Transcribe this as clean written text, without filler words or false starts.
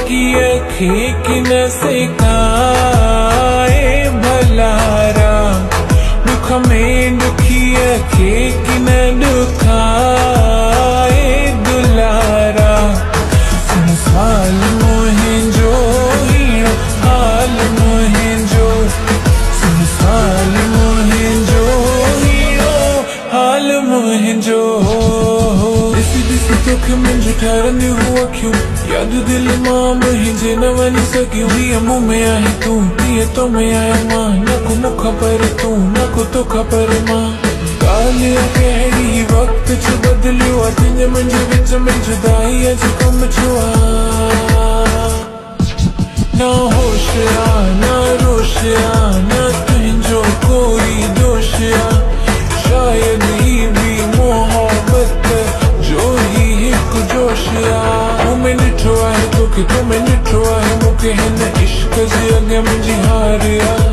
की अखी की न सिखाए भलारा दुख में दुखी अखी की न दुखाए दुलारा हाल मोहिंजो हीणो हाल मोहिंजो हाल मोहिंजो हीणो हाल मोहिंजो तोखे मुंहिंजो ठारंदी हुआ क्यों याद दिल मां मुंहिंजे न वञी सघियूं हीअ मूं में आहे तूं हीअ तो में आहियां मां न को मूंखां पर तूं न को तोखां पर मां ॻाल्हि कहिड़ी वक़्त छो बदिलियो आहे तुंहिंजे मुंहिंजे विच में जुदाई जो कमु छो आहे न होश आहे न रोश आहे न तुंहिंजो कोई दोष आहे शायदि ही बि मोहब्बत जो ही हिकु जोश आहे मूं में ॾिठो आहे तोखे तो में ॾिठो आहे मूंखे हिन इश्क जे अॻियां मुंहिंजी हार आहे